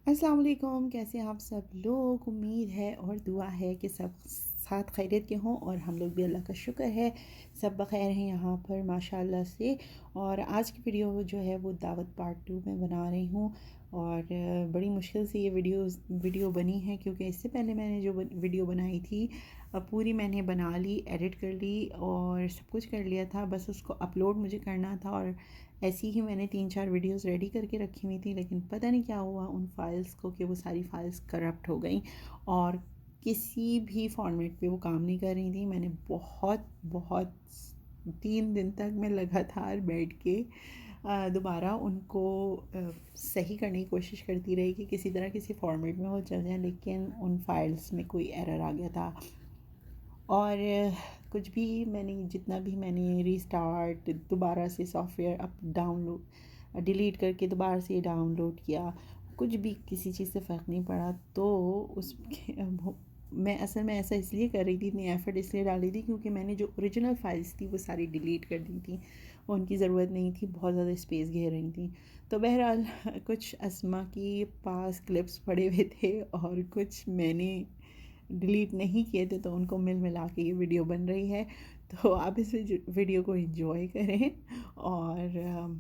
अस्सलाम वालेकुम। कैसे हैं आप सब लोग? उम्मीद है और दुआ है कि सब साथ खैरियत के हों और हम लोग भी अल्लाह का शुक्र है सब बख़ैर हैं यहाँ पर माशाल्लाह से। और आज की वीडियो जो है वो दावत पार्ट 2 में बना रही हूँ और बड़ी मुश्किल से ये वीडियो बनी है क्योंकि इससे पहले मैंने जो वीडियो बनाई थी पूरी मैंने बना ली, एडिट कर ली और सब कुछ कर लिया था। बस उसको अपलोड मुझे करना था और ऐसी ही मैंने 3-4 वीडियोस रेडी करके रखी हुई थी, लेकिन पता नहीं क्या हुआ उन फाइल्स को कि वो सारी फाइल्स करप्ट हो गई और किसी भी फॉर्मेट पे वो काम नहीं कर रही थी। मैंने बहुत बहुत 3 दिन तक मैं लगातार बैठ के दोबारा उनको सही करने की कोशिश करती रही कि किसी तरह किसी फॉर्मेट में वो चल जाए, लेकिन उन फाइल्स में कोई एरर आ गया था। और कुछ भी मैंने जितना भी मैंने रीस्टार्ट दोबारा से सॉफ़्टवेयर डाउनलोड डिलीट करके दोबारा से डाउनलोड किया, कुछ भी किसी चीज़ से फ़र्क नहीं पड़ा। तो उसके मैं असल में ऐसा इसलिए कर रही थी, इतनी एफ़र्ट इसलिए डाल रही थी क्योंकि मैंने जो ओरिजिनल फाइल्स थी वो सारी डिलीट कर दी थी, उनकी ज़रूरत नहीं थी, बहुत ज़्यादा स्पेस घेर रही थी। तो बहरहाल कुछ अस्मा की पास क्लिप्स पड़े हुए थे और कुछ मैंने डिलीट नहीं किए थे, तो उनको मिल मिला के ये वीडियो बन रही है। तो आप इस वीडियो को एंजॉय करें। और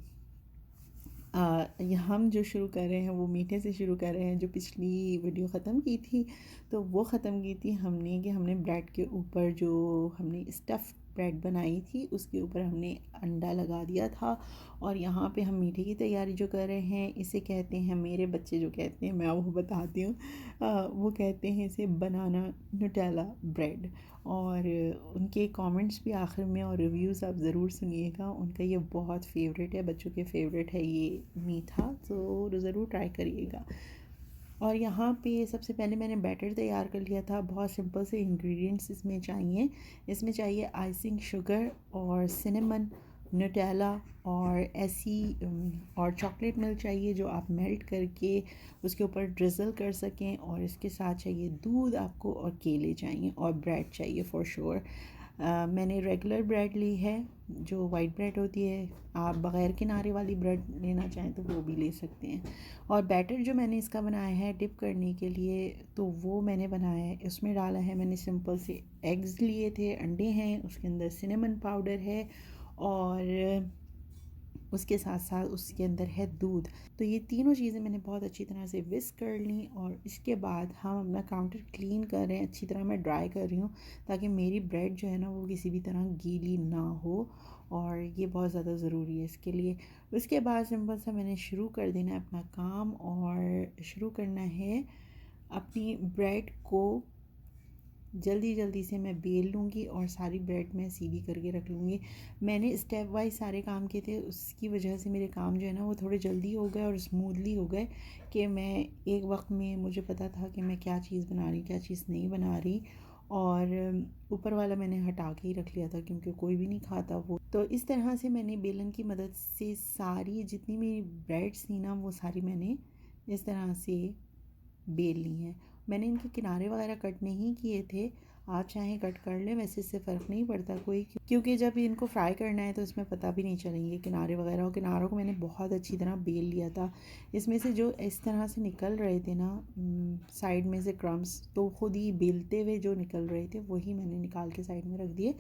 हम जो शुरू कर रहे हैं वो मीठे से शुरू कर रहे हैं। जो पिछली वीडियो ख़त्म की थी तो वो ख़त्म की थी हमने कि हमने ब्रेड के ऊपर जो हमने स्टफ़ ब्रेड बनाई थी उसके ऊपर हमने अंडा लगा दिया था। और यहाँ पे हम मीठे की तैयारी जो कर रहे हैं इसे कहते हैं, मेरे बच्चे जो कहते हैं मैं वो बताती हूँ, वो कहते हैं इसे बनाना नुटेला ब्रेड। और उनके कमेंट्स भी आखिर में और रिव्यूज़ आप ज़रूर सुनिएगा, उनका ये बहुत फेवरेट है, बच्चों के फेवरेट है ये मीठा, तो ज़रूर ट्राई करिएगा। और यहाँ पे सबसे पहले मैंने बैटर तैयार कर लिया था। बहुत सिंपल से इंग्रेडिएंट्स इसमें चाहिए आइसिंग शुगर और सिनेमन, नुटेला और और चॉकलेट मिल्क चाहिए जो आप मेल्ट करके उसके ऊपर ड्रिज़ल कर सकें। और इसके साथ चाहिए दूध आपको और केले चाहिए और ब्रेड चाहिए फॉर श्योर। मैंने रेगुलर ब्रेड ली है जो वाइट ब्रेड होती है, आप बग़ैर किनारे वाली ब्रेड लेना चाहें तो वो भी ले सकते हैं। और बैटर जो मैंने इसका बनाया है डिप करने के लिए तो वो मैंने बनाया है, उसमें डाला है मैंने सिंपल से एग्स लिए थे, अंडे हैं, उसके अंदर सिनेमन पाउडर है और उसके साथ साथ उसके अंदर है दूध। तो ये तीनों चीज़ें मैंने बहुत अच्छी तरह से विस्क कर ली और इसके बाद हम अपना काउंटर क्लीन कर रहे हैं, अच्छी तरह मैं ड्राई कर रही हूँ ताकि मेरी ब्रेड जो है ना वो किसी भी तरह गीली ना हो, और ये बहुत ज़्यादा ज़रूरी है इसके लिए। उसके बाद सिंपल सा मैंने शुरू कर देना है अपना काम और शुरू करना है अपनी ब्रेड को जल्दी जल्दी से मैं बेल लूँगी और सारी ब्रेड मैं सीधी करके रख लूँगी। मैंने स्टेप वाइज सारे काम किए थे, उसकी वजह से मेरे काम जो है ना वो थोड़े जल्दी हो गए और स्मूथली हो गए कि मैं एक वक्त में मुझे पता था कि मैं क्या चीज़ बना रही क्या चीज़ नहीं बना रही। और ऊपर वाला मैंने हटा के ही रख लिया था क्योंकि कोई भी नहीं खाता वो। तो इस तरह से मैंने बेलन की मदद से सारी जितनी मेरी ब्रेड्स थी ना वो सारी मैंने इस तरह से बेल ली हैं। मैंने इनके किनारे वगैरह कट नहीं किए थे, आप चाहें कट कर लें, वैसे इससे फ़र्क नहीं पड़ता कोई, क्योंकि जब इनको फ्राई करना है तो इसमें पता भी नहीं चलेंगे किनारे वगैरह। और किनारों को मैंने बहुत अच्छी तरह बेल लिया था। इसमें से जो इस तरह से निकल रहे थे ना साइड में से क्रम्स, तो खुद ही बेलते हुए जो निकल रहे थे वही मैंने निकाल के साइड में रख दिए,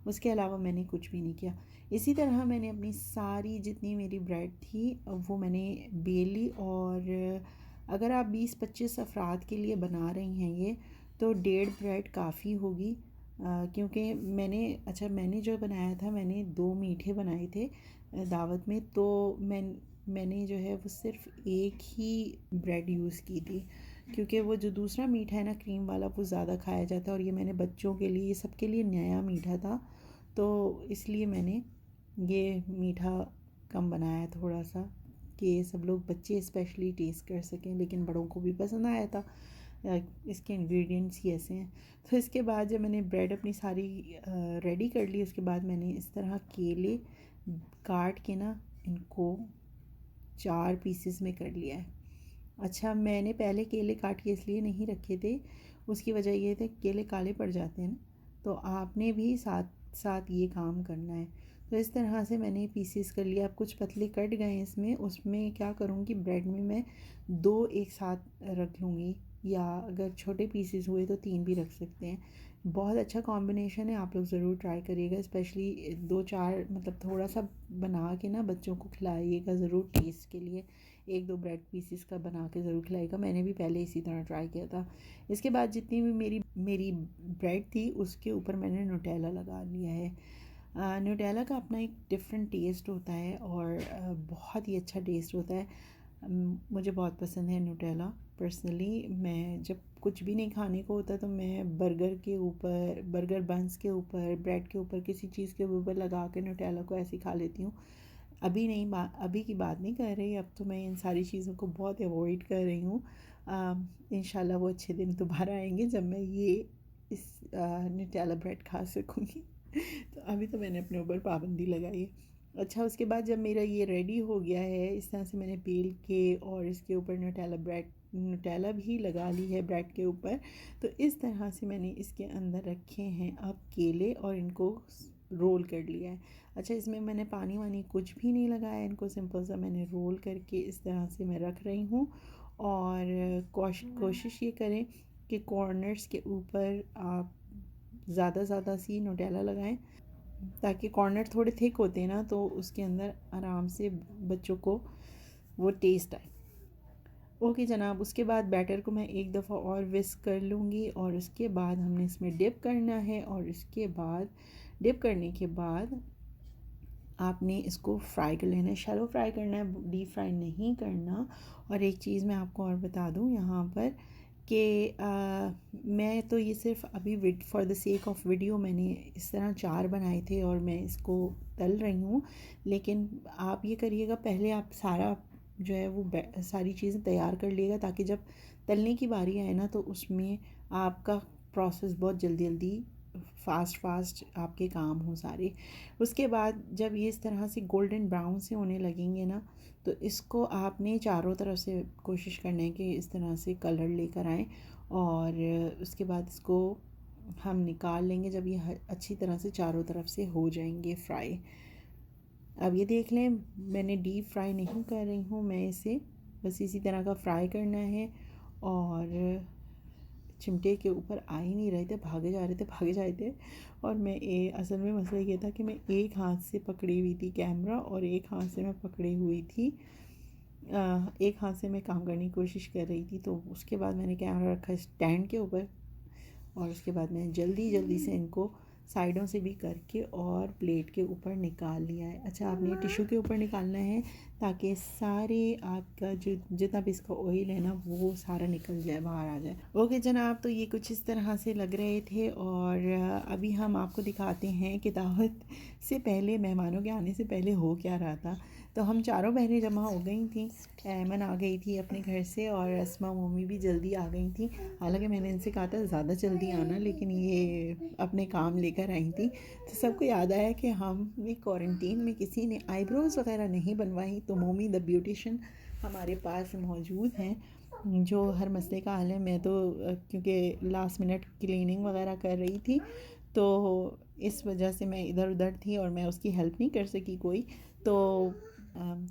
उसके अलावा मैंने कुछ भी नहीं किया। इसी तरह मैंने अपनी सारी जितनी मेरी ब्रेड थी वो मैंने बेल ली। और अगर आप 20-25 अफराद के लिए बना रही हैं ये तो 1.5 ब्रेड काफ़ी होगी, क्योंकि मैंने जो बनाया था मैंने 2 मीठे बनाए थे दावत में, तो मैंने जो है वो सिर्फ एक ही ब्रेड यूज़ की थी क्योंकि वो जो दूसरा मीठा है ना क्रीम वाला वो ज़्यादा खाया जाता है और ये मैंने बच्चों के लिए सबके लिए नया मीठा था, तो इसलिए मैंने ये मीठा कम बनाया थोड़ा सा कि सब लोग बच्चे स्पेशली टेस्ट कर सकें, लेकिन बड़ों को भी पसंद आया था। इसके इंग्रेडिएंट्स ही ऐसे हैं। तो इसके बाद जब मैंने ब्रेड अपनी सारी रेडी कर ली उसके बाद मैंने इस तरह केले काट के ना इनको 4 पीसेस में कर लिया है। अच्छा, मैंने पहले केले काट के इसलिए नहीं रखे थे, उसकी वजह ये थी केले काले पड़ जाते हैं ना, तो आपने भी साथ साथ ये काम करना है। तो इस तरह से मैंने पीसीस कर लिया। अब कुछ पतले कट गए इसमें, उसमें क्या करूँगी, ब्रेड में मैं 2 एक साथ रख लूँगी, या अगर छोटे पीसेस हुए तो 3 भी रख सकते हैं। बहुत अच्छा कॉम्बिनेशन है, आप लोग ज़रूर ट्राई करिएगा। स्पेशली 2-4 मतलब थोड़ा सा बना के ना बच्चों को खिलाइएगा ज़रूर टेस्ट के लिए। 1-2 ब्रेड पीसेस का बना के ज़रूर खिलाइएगा। मैंने भी पहले इसी तरह ट्राई किया था। इसके बाद जितनी भी मेरी ब्रेड थी उसके ऊपर मैंने न्यूटेला लगा लिया है। न्यूटेला का अपना एक डिफरेंट टेस्ट होता है और बहुत ही अच्छा टेस्ट होता है। मुझे बहुत पसंद है न्यूटेला। पर्सनली मैं जब कुछ भी नहीं खाने को होता तो मैं बर्गर के ऊपर, बर्गर बन्स के ऊपर, ब्रेड के ऊपर, किसी चीज़ के ऊपर लगा के न्यूटेला को ऐसे ही खा लेती हूँ। अभी की बात नहीं कर रही, अब तो मैं इन सारी चीज़ों को बहुत अवॉइड कर रही हूँ। इंशाल्लाह वो अच्छे दिन दोबारा आएंगे जब मैं ये इस न्यूटेला ब्रेड खा सकूँगी। तो अभी तो मैंने अपने ऊपर पाबंदी लगाई है। अच्छा, उसके बाद जब मेरा ये रेडी हो गया है, इस तरह से मैंने बेल के और इसके ऊपर न्यूटेला भी लगा ली है ब्रेड के ऊपर। तो इस तरह से मैंने इसके अंदर रखे हैं अब केले और इनको रोल कर लिया है। अच्छा, इसमें मैंने पानी वानी कुछ भी नहीं लगाया, इनको सिंपल सा मैंने रोल करके इस तरह से मैं रख रही हूँ। और कोशिश ये करें कि कॉर्नर्स के ऊपर आप ज़्यादा सी न्यूटेला लगाएं, ताकि कॉर्नर थोड़े थिक होते हैं ना, तो उसके अंदर आराम से बच्चों को वो टेस्ट आए। ओके जनाब, उसके बाद बैटर को मैं एक दफ़ा और विस्क कर लूँगी और उसके बाद हमने इसमें डिप करना है। और इसके बाद डिप करने के बाद आपने इसको फ्राई कर लेना है, शैलो फ्राई करना है, डीप फ्राई नहीं करना। और एक चीज़ मैं आपको और बता दूँ यहाँ पर कि मैं तो ये सिर्फ अभी for the sake of video मैंने इस तरह 4 बनाए थे और मैं इसको तल रही हूँ। लेकिन आप ये करिएगा, पहले आप सारा जो है वो सारी चीज़ें तैयार कर लिएगा, ताकि जब तलने की बारी आए ना तो उसमें आपका प्रोसेस बहुत जल्दी फास्ट आपके काम हो सारे। उसके बाद जब ये इस तरह से गोल्डन ब्राउन से होने लगेंगे ना, तो इसको आपने चारों तरफ से कोशिश करना है कि इस तरह से कलर लेकर आएँ। और उसके बाद इसको हम निकाल लेंगे जब ये अच्छी तरह से चारों तरफ से हो जाएंगे फ्राई। अब ये देख लें, मैंने डीप फ्राई नहीं कर रही हूँ, मैं इसे बस इसी तरह का फ्राई करना है। और चिमटे के ऊपर आ ही नहीं रहे थे, भागे जा रहे थे। और मैं असल में मसला ये था कि मैं एक हाथ से पकड़ी हुई थी कैमरा और एक हाथ से मैं पकड़ी हुई थी एक हाथ से मैं काम करने की कोशिश कर रही थी। तो उसके बाद मैंने कैमरा रखा स्टैंड के ऊपर और उसके बाद मैंने जल्दी से इनको साइडों से भी करके और प्लेट के ऊपर निकाल लिया है। अच्छा, आपने टिश्यू के ऊपर निकालना है ताकि सारे आपका जो जितना भी इसका ऑयल है ना वो सारा निकल जाए, बाहर आ जाए। ओके जनाब, तो ये कुछ इस तरह से लग रहे थे। और अभी हम आपको दिखाते हैं कि दावत से पहले, मेहमानों के आने से पहले हो क्या रहा था। तो हम चारों बहनें जमा हो गई थी। ऐमन आ गई थी अपने घर से और अस्मा मम्मी भी जल्दी आ गई थी। हालांकि मैंने इनसे कहा था ज़्यादा जल्दी आना, लेकिन ये अपने काम लेकर आई थी। तो सबको याद आया कि हम क्वारंटीन में किसी ने आईब्रोज़ वगैरह नहीं बनवाई, तो मोमी द ब्यूटिशन हमारे पास मौजूद हैं जो हर मसले का हल है। मैं तो क्योंकि लास्ट मिनट क्लीनिंग वगैरह कर रही थी, तो इस वजह से मैं इधर उधर थी और मैं उसकी हेल्प नहीं कर सकी कोई। तो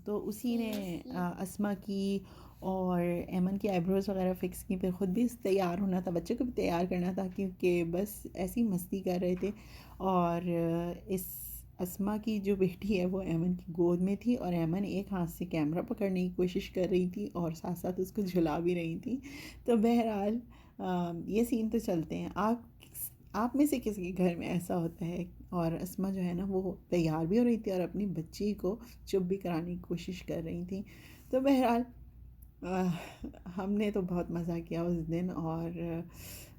उसी ने अस्मा की और एमन की आईब्रोज़ वगैरह फ़िक्स की। फिर ख़ुद भी तैयार होना था, बच्चे को भी तैयार करना था, क्योंकि बस ऐसी मस्ती कर रहे थे। और इस अस्मा की जो बेटी है वो एमन की गोद में थी और एमन एक हाथ से कैमरा पकड़ने की कोशिश कर रही थी और साथ साथ उसको झुला भी रही थी। तो बहरहाल ये सीन तो चलते हैं। आप में से किसी के घर में ऐसा होता है? और अस्मा जो है ना वो तैयार भी हो रही थी और अपनी बच्ची को चुप भी कराने की कोशिश कर रही थी। तो बहरहाल हमने तो बहुत मज़ा किया उस दिन और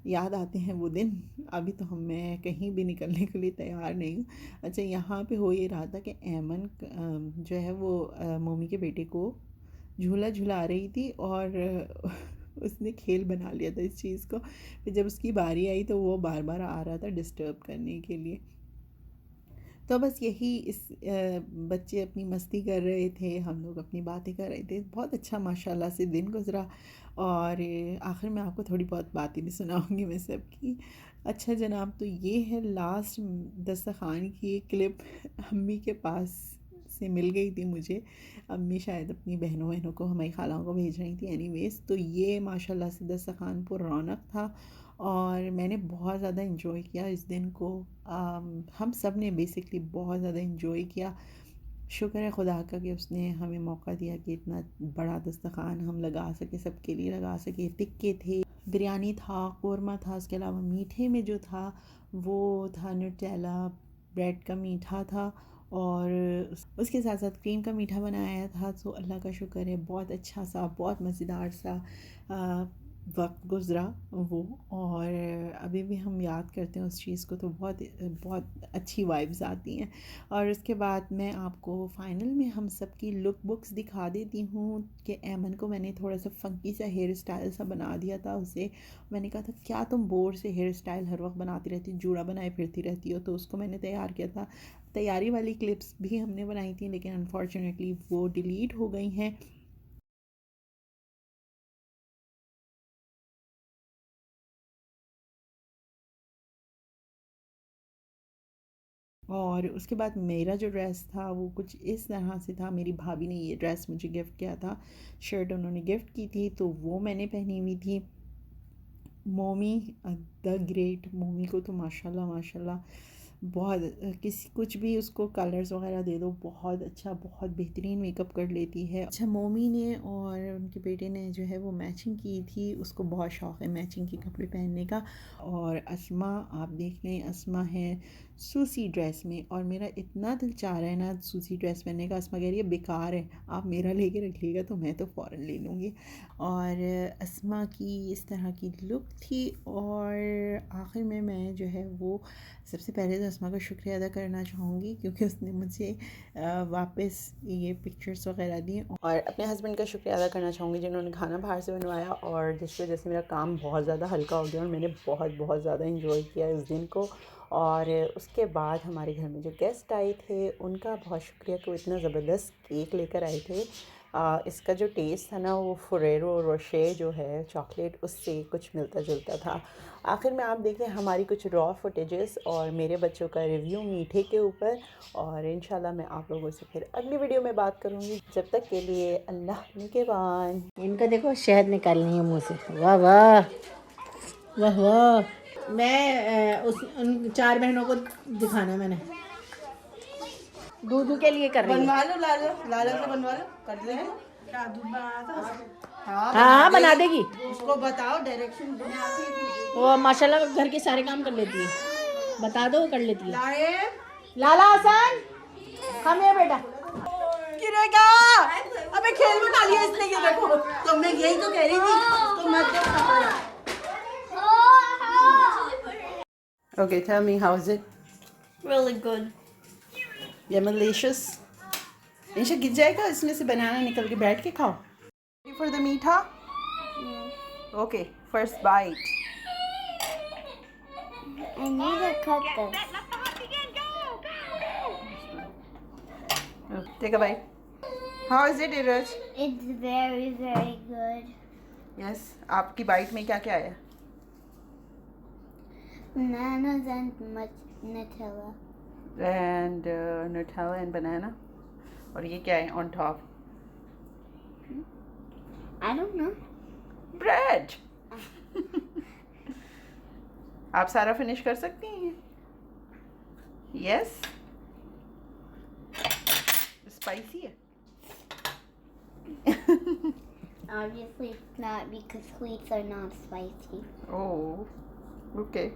याद आते हैं वो दिन। अभी तो मैं कहीं भी निकलने के लिए तैयार नहीं हूँ। अच्छा, यहाँ पे हो ये रहा था कि ऐमन जो है वो मोमी के बेटे को झूला झुला रही थी और उसने खेल बना लिया था इस चीज़ को। फिर जब उसकी बारी आई तो वो बार बार आ रहा था डिस्टर्ब करने के लिए। तो बस यही बच्चे अपनी मस्ती कर रहे थे, हम लोग अपनी बातें कर रहे थे। बहुत अच्छा माशाल्लाह से दिन गुज़रा और आखिर में आपको थोड़ी बहुत बातें भी सुनाऊँगी मैं सबकी। अच्छा जनाब, तो ये है लास्ट दस्तरख़्वान की एक क्लिप अम्मी के पास से मिल गई थी मुझे। अम्मी शायद अपनी बहनों को, हमारी खालाओं को भेज रही थी एनीवेज़। तो ये माशाल्लाह से दस्तरख़्वान पर रौनक था और मैंने बहुत ज़्यादा इन्जॉय किया इस दिन को। हम सब ने बेसिकली बहुत ज़्यादा इन्जॉय किया। शुक्र है खुदा का कि उसने हमें मौका दिया कि इतना बड़ा दस्तरख़्वान हम लगा सके, सबके लिए लगा सके। टिक्के थे, बिरयानी था, कौरमा था, उसके अलावा मीठे में जो था वो था न्यूटेला ब्रेड का मीठा था और उसके साथ साथ क्रीम का मीठा बनाया था। तो अल्लाह का शुक्र है, बहुत अच्छा सा, बहुत मज़ेदार सा वक्त गुज़रा वो। और अभी भी हम याद करते हैं उस चीज़ को, तो बहुत बहुत अच्छी वाइब्स आती हैं। और उसके बाद मैं आपको फ़ाइनल में हम सब की लुक बुक्स दिखा देती हूँ कि ऐमन को मैंने थोड़ा सा फ़ंकी सा हेयर स्टाइल सा बना दिया था उसे। मैंने कहा था क्या तुम बोर से हेयर स्टाइल हर वक्त बनाती रहती हो, जूड़ा बनाए फिरती रहती हो, तो उसको मैंने तैयार किया था। तैयारी वाली क्लिप्स भी हमने बनाई थी लेकिन अनफॉर्चुनेटली वो डिलीट हो गई हैं। और उसके बाद मेरा जो ड्रेस था वो कुछ इस तरह से था। मेरी भाभी ने ये ड्रेस मुझे गिफ्ट किया था, शर्ट उन्होंने गिफ्ट की थी, तो वो मैंने पहनी हुई थी। मोमी द ग्रेट मोमी को तो माशाल्लाह माशाल्लाह बहुत किसी कुछ भी उसको कलर्स वगैरह दे दो, बहुत अच्छा, बहुत बेहतरीन मेकअप कर लेती है। अच्छा, मोमी ने और उनके बेटे ने जो है वो मैचिंग की थी, उसको बहुत शौक़ है मैचिंग के कपड़े पहनने का। और अस्मा, आप देख लें, अस्मा है सूसी ड्रेस में और मेरा इतना दिल चाह रहा है ना सूसी ड्रेस पहनने का। अस्मा कह रही है बेकार है, आप मेरा लेके रखिएगा तो मैं तो फ़ौरन ले लूँगी। और अस्मा की इस तरह की लुक थी। और आखिर में मैं जो है वो सबसे पहले तो अस्मा का शुक्रिया अदा करना चाहूँगी क्योंकि उसने मुझे वापस ये पिक्चर्स वगैरह दी। और अपने हस्बैंड का शुक्रिया अदा करना चाहूँगी जिन्होंने खाना बाहर से बनवाया और जिस वजह से मेरा काम बहुत ज़्यादा हल्का हो गया और मैंने बहुत बहुत ज़्यादा इंजॉय किया इस दिन को। और उसके बाद हमारे घर में जो गेस्ट आए थे उनका बहुत शुक्रिया कि वो इतना ज़बरदस्त केक लेकर आए थे। इसका जो टेस्ट था ना वो फरेरो रोशे जो है चॉकलेट, उससे कुछ मिलता जुलता था। आखिर में आप देखें हमारी कुछ रॉ फुटेजेस और मेरे बच्चों का रिव्यू मीठे के ऊपर। और इंशाल्लाह मैं आप लोगों से फिर अगली वीडियो में बात करूँगी। जब तक के लिए अल्लाह निगहबान। इनका देखो शहद निकालनी है मुँह से। वाह वाह वाह वाह। मैं उन 4 बहनों को दिखाना है मैंने। दूधू के लिए कर रही है। बनवा लो लाला, लाला से बनवा लो, कर ले। क्या दूध बनाया था? हाँ हाँ बना देगी। उसको बताओ डायरेक्शन। वो माशाल्लाह घर के सारे काम कर लेती है, बता दो वो कर लेती है। लाए लाला हसन हम है बेटा। गिरेगा। अबे खेल में डालिए इसने, ये देखो। तो मैं यही तो कह रही थी, तो मत दो। Okay, tell me, how is it? Really good. Yeah, malicious. इंशा गिर जाएगा, इसमें से बनाना निकल के बैठ के खाओ। Ready for the मीठा? Okay, first bite. I need to cut this. Take a bite. How is it, Iraj? It's very, very good. Yes. आपकी बाइट में क्या क्या है? Bananas and Nutella. And Nutella and banana. और ये क्या है on top? I don't know. Bread. आप सारा फिनिश कर सकती हैं? Yes. Spicy है? Obviously it's not because sweets are not spicy. Oh, okay.